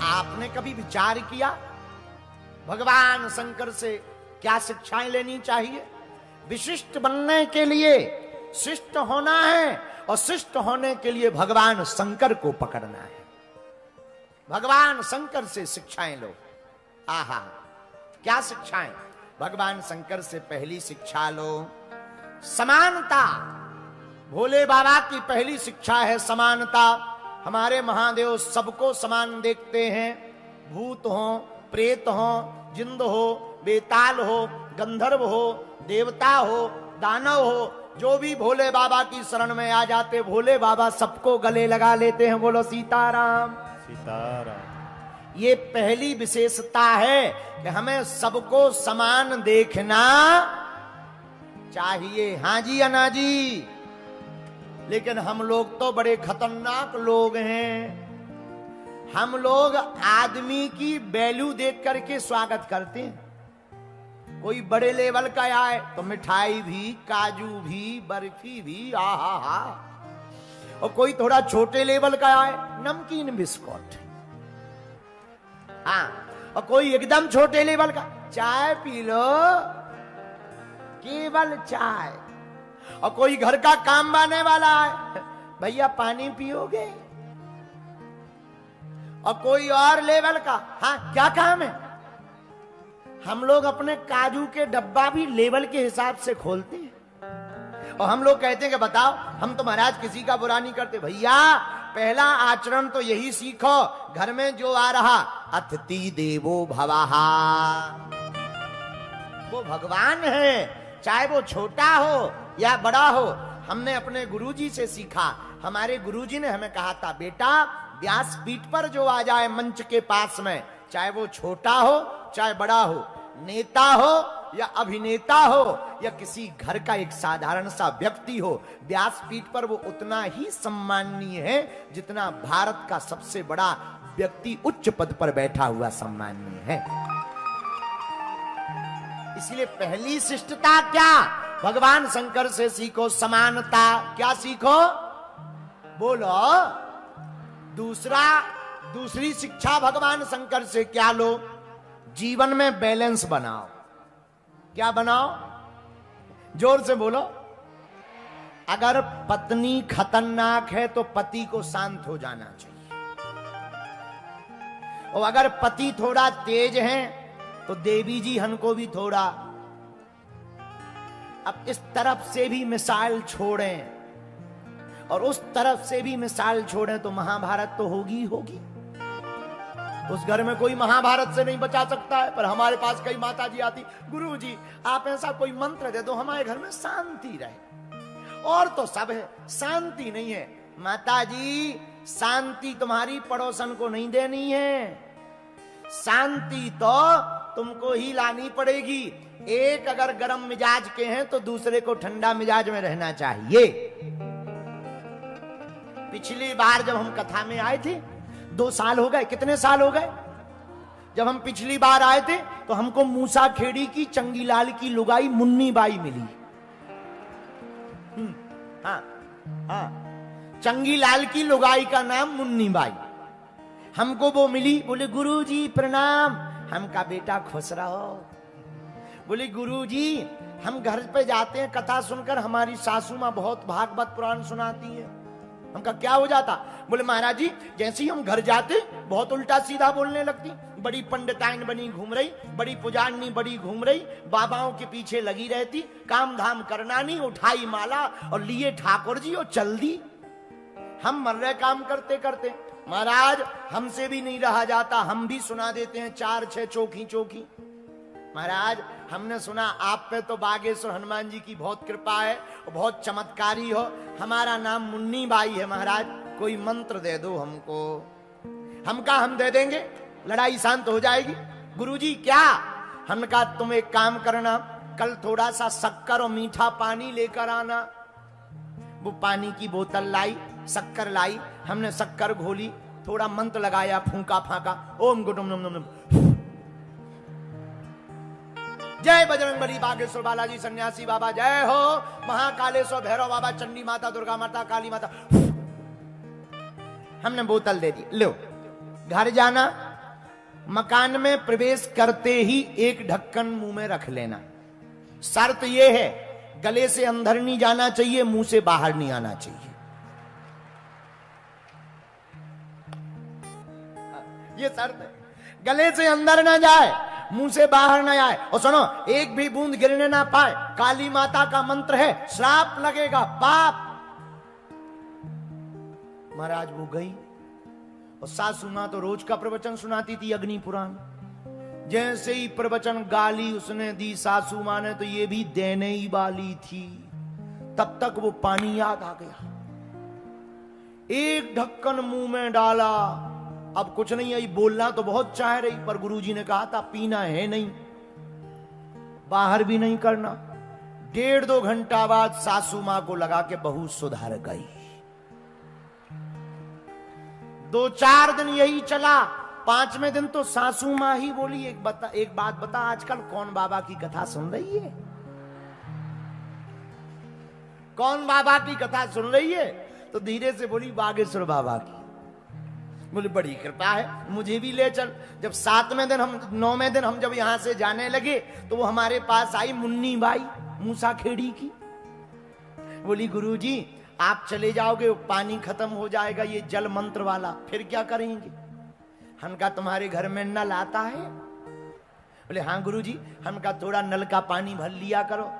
आपने कभी विचार किया भगवान शंकर से क्या शिक्षाएं लेनी चाहिए? विशिष्ट बनने के लिए शिष्ट होना है, और शिष्ट होने के लिए भगवान शंकर को पकड़ना है। भगवान शंकर से शिक्षाएं लो। आहा, क्या शिक्षाएं? भगवान शंकर से पहली शिक्षा लो समानता। भोले बाबा की पहली शिक्षा है समानता। हमारे महादेव सबको समान देखते हैं, भूत हो, प्रेत हो, जिंद हो, बेताल हो, गंधर्व हो, देवता हो, दानव हो, जो भी भोले बाबा की शरण में आ जाते भोले बाबा सबको गले लगा लेते हैं। बोलो सीताराम सीताराम। ये पहली विशेषता है कि हमें सबको समान देखना चाहिए। हाँ जी अना जी। लेकिन हम लोग तो बड़े खतरनाक लोग हैं। हम लोग आदमी की वैल्यू देख करके स्वागत करते हैं। कोई बड़े लेवल का आए तो मिठाई भी, काजू भी, बर्फी भी, आहा हा। और कोई थोड़ा छोटे लेवल का आए, नमकीन बिस्कुट। हाँ, और कोई एकदम छोटे लेवल का, चाय पी लो, केवल चाय। और कोई घर का काम बाने वाला है, भैया पानी पियोगे? और कोई और लेवल का, हाँ क्या काम है? हम लोग अपने काजू के डब्बा भी लेवल के हिसाब से खोलते हैं। और हम लोग कहते हैं कि बताओ, हम तो महाराज किसी का बुरा नहीं करते। भैया पहला आचरण तो यही सीखो, घर में जो आ रहा अतिथि देवो भवः, वो भगवान है, चाहे वो छोटा हो या बड़ा हो। हमने अपने गुरुजी से सीखा। हमारे गुरुजी ने हमें कहा था, बेटा व्यासपीठ पर जो आ जाए मंच के पास में, चाहे वो छोटा हो चाहे बड़ा हो, नेता हो या अभिनेता हो या किसी घर का एक साधारण सा व्यक्ति हो, व्यासपीठ पर वो उतना ही सम्माननीय है जितना भारत का सबसे बड़ा व्यक्ति उच्च पद पर बैठा हुआ सम्माननीय है। इसलिए पहली शिष्टता क्या? भगवान शंकर से सीखो समानता। क्या सीखो? बोलो। दूसरी शिक्षा भगवान शंकर से क्या लो? जीवन में बैलेंस बनाओ। क्या बनाओ? जोर से बोलो। अगर पत्नी खतरनाक है तो पति को शांत हो जाना चाहिए, और अगर पति थोड़ा तेज है तो देवी जी हमको भी थोड़ा। अब इस तरफ से भी मिसाल छोड़ें और उस तरफ से भी मिसाल छोड़ें तो महाभारत तो होगी होगी। उस घर में कोई महाभारत से नहीं बचा सकता है, पर हमारे पास कई माता जी आती, गुरु जी आप ऐसा कोई मंत्र दे दो हमारे घर में शांति रहे। और तो सब है, शांति नहीं है। माता जी शांति तुम्हारी पड़ोसन को नहीं देनी है, शांति तो तुमको ही लानी पड़ेगी। एक अगर गर्म मिजाज के हैं तो दूसरे को ठंडा मिजाज में रहना चाहिए। पिछली बार जब हम कथा में आए थे, 2 साल हो गए, कितने साल हो गए? जब हम पिछली बार आए थे तो हमको मूसा खेड़ी की चंगीलाल की लुगाई मुन्नी बाई मिली। हाँ हाँ, चंगीलाल की लुगाई का नाम मुन्नी बाई। हमको वो मिली, बोले गुरुजी प्रणाम। हम का बेटा खुश रहो। बोले गुरुजी हम घर पे जाते हैं, कथा सुनकर हमारी सासू माँ बहुत भागवत पुराण सुनाती है। हमका क्या हो जाता? बोले महाराज जी जैसे ही हम घर जाते बहुत उल्टा सीधा बोलने लगती। बड़ी पंडिताइन बनी घूम रही, बड़ी पुजारनी बड़ी घूम रही, बाबाओं के पीछे लगी रहती, काम धाम करना नहीं, उठाई माला और लिए ठाकुर जी और चल दी। हम मर रहे काम करते करते। महाराज हमसे भी नहीं रहा जाता, हम भी सुना देते हैं 4-6 चौकी चौकी। महाराज हमने सुना आप पे तो बागेश्वर हनुमान जी की बहुत कृपा है, बहुत चमत्कारी हो। हमारा नाम मुन्नी बाई है महाराज, कोई मंत्र दे दो हमको। हम कहा हम दे देंगे, लड़ाई शांत हो जाएगी। गुरुजी क्या? हमने कहा तुम एक काम करना, कल थोड़ा सा शक्कर और मीठा पानी लेकर आना। वो पानी की बोतल लाई, शक्कर लाई, हमने शक्कर घोली, थोड़ा मंत्र लगाया, फूंका फाका, ओम गुडुम नम नम। जय बजरंगबली बागेश्वर बालाजी सन्यासी बाबा, जय हो महाकालेश्वर भैरव बाबा, चंडी माता, दुर्गा माता, काली माता। हमने बोतल दे दी, लो घर जाना मकान में प्रवेश करते ही एक ढक्कन मुंह में रख लेना। शर्त यह है, गले से अंदर नहीं जाना चाहिए, मुंह से बाहर नहीं आना चाहिए। ये शर्त है, गले से अंदर ना जाए, मुंह से बाहर ना आए। और सुनो, एक भी बूंद गिरने ना पाए। काली माता का मंत्र है, श्राप लगेगा, पाप। महाराज वो गई और सासू मां तो रोज का प्रवचन सुनाती थी, अग्नि पुराण। जैसे ही प्रवचन गाली उसने दी सासू मां ने, तो ये भी देने ही वाली थी, तब तक वो पानी याद आ गया। एक ढक्कन मुंह में डाला, अब कुछ नहीं आई, बोलना तो बहुत चाह रही, पर गुरुजी ने कहा था पीना है नहीं, बाहर भी नहीं करना। 1.5-2 घंटा बाद सासू मां को लगा के बहू सुधर गई। 2-4 दिन यही चला। 5वें दिन तो सासू मां ही बोली, एक बात बता, आजकल कौन बाबा की कथा सुन रही है? कौन बाबा की कथा सुन रही है? तो धीरे से बोली, बागेश्वर बाबा की। बोले बड़ी कृपा है, मुझे भी ले चल। जब 9वें दिन हम जब यहां से जाने लगे, तो वो हमारे पास आई मुन्नी बाई मूसा खेड़ी की। बोली गुरुजी आप चले जाओगे, पानी खत्म हो जाएगा, ये जल मंत्र वाला, फिर क्या करेंगे? हम कहा तुम्हारे घर में नल आता है? बोले हाँ गुरुजी। हम कहा थोड़ा नल का पानी भर लिया करो,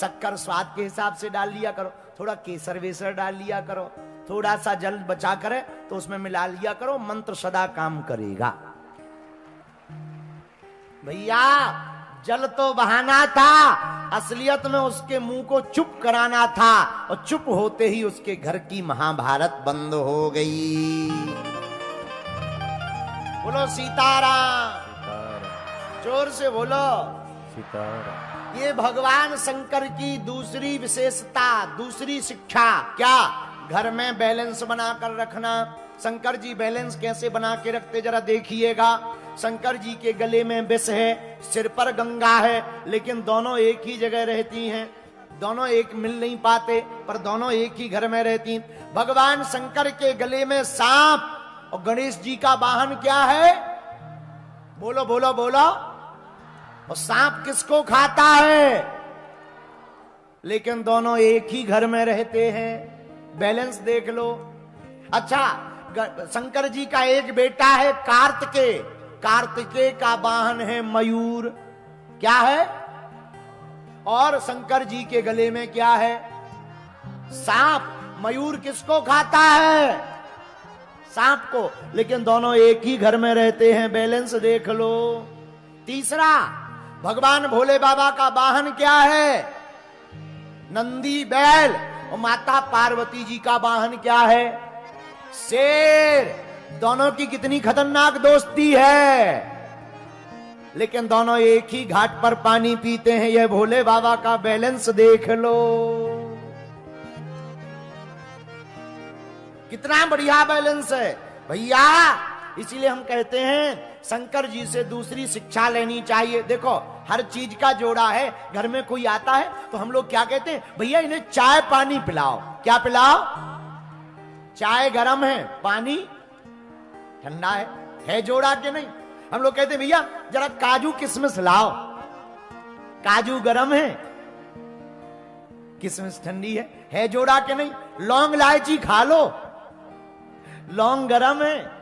शक्कर स्वाद के हिसाब से डाल लिया करो, थोड़ा केसर वेसर डाल लिया करो, थोड़ा सा जल बचा करे तो उसमें मिला लिया करो, मंत्र सदा काम करेगा। भैया जल तो बहाना था, असलियत में उसके मुंह को चुप कराना था, और चुप होते ही उसके घर की महाभारत बंद हो गई। बोलो सीताराम, जोर से बोलो सीताराम। ये भगवान शंकर की दूसरी विशेषता, दूसरी शिक्षा क्या? घर में बैलेंस बनाकर रखना। शंकर जी बैलेंस कैसे बना के रखते जरा देखिएगा। शंकर जी के गले में विष है, सिर पर गंगा है, लेकिन दोनों एक ही जगह रहती हैं। दोनों एक मिल नहीं पाते, पर दोनों एक ही घर में रहती। भगवान शंकर के गले में सांप, और गणेश जी का वाहन क्या है? बोलो बोलो बोलो। और सांप किसको खाता है? लेकिन दोनों एक ही घर में रहते हैं। बैलेंस देख लो। अच्छा, शंकर जी का एक बेटा है कार्तिकेय। कार्तिकेय का वाहन है मयूर। क्या है? और शंकर जी के गले में क्या है? सांप। मयूर किसको खाता है? सांप को। लेकिन दोनों एक ही घर में रहते हैं। बैलेंस देख लो। तीसरा, भगवान भोले बाबा का वाहन क्या है? नंदी बैल। और माता पार्वती जी का वाहन क्या है? शेर। दोनों की कितनी खतरनाक दोस्ती है, लेकिन दोनों एक ही घाट पर पानी पीते हैं। यह भोले बाबा का बैलेंस देख लो, कितना बढ़िया बैलेंस है भैया। इसीलिए हम कहते हैं शंकर जी से दूसरी शिक्षा लेनी चाहिए। देखो हर चीज का जोड़ा है। घर में कोई आता है तो हम लोग क्या कहते हैं? भैया इन्हें चाय पानी पिलाओ। क्या पिलाओ? चाय गरम है, पानी ठंडा है जोड़ा के नहीं? हम लोग कहते हैं भैया जरा काजू किशमिश लाओ। काजू गरम है, किशमिश ठंडी है जोड़ा के नहीं? लौंग इलायची खा लो, लौंग गरम है,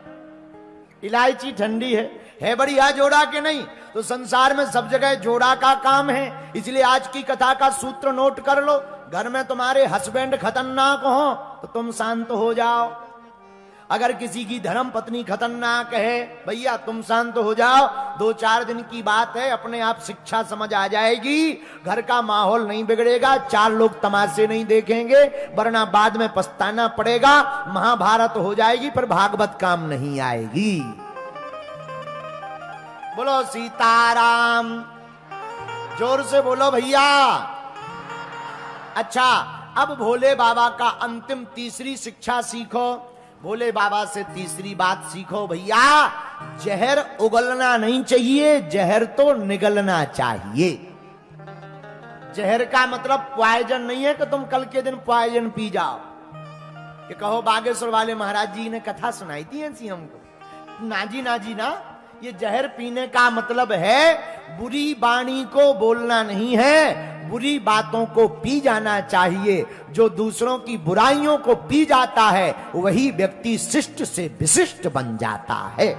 इलायची ठंडी है बढ़िया जोड़ा के नहीं? तो संसार में सब जगह जोड़ा का काम है। इसलिए आज की कथा का सूत्र नोट कर लो। घर में तुम्हारे हस्बैंड खतरनाक हो तो तुम शांत हो जाओ। अगर किसी की धर्म पत्नी खतरनाक है, भैया तुम शांत हो जाओ। 2-4 दिन की बात है, अपने आप शिक्षा समझ आ जाएगी। घर का माहौल नहीं बिगड़ेगा, 4 लोग तमाशे नहीं देखेंगे, वरना बाद में पछताना पड़ेगा। महाभारत हो जाएगी पर भागवत काम नहीं आएगी। बोलो सीताराम, जोर से बोलो भैया। अच्छा, अब भोले बाबा का अंतिम तीसरी शिक्षा सीखो। भोले बाबा से तीसरी बात सीखो भैया, जहर उगलना नहीं चाहिए, जहर तो निगलना चाहिए। जहर का मतलब पॉइजन नहीं है कि तुम कल के दिन पॉइजन पी जाओ। कि कहो बागेश्वर वाले महाराज जी ने कथा सुनाई थी ऐसी हमको। नाजी नाजी ना, ये जहर पीने का मतलब है बुरी वाणी को बोलना नहीं है, बुरी बातों को पी जाना चाहिए। जो दूसरों की बुराइयों को पी जाता है वही व्यक्ति शिष्ट से विशिष्ट बन जाता है।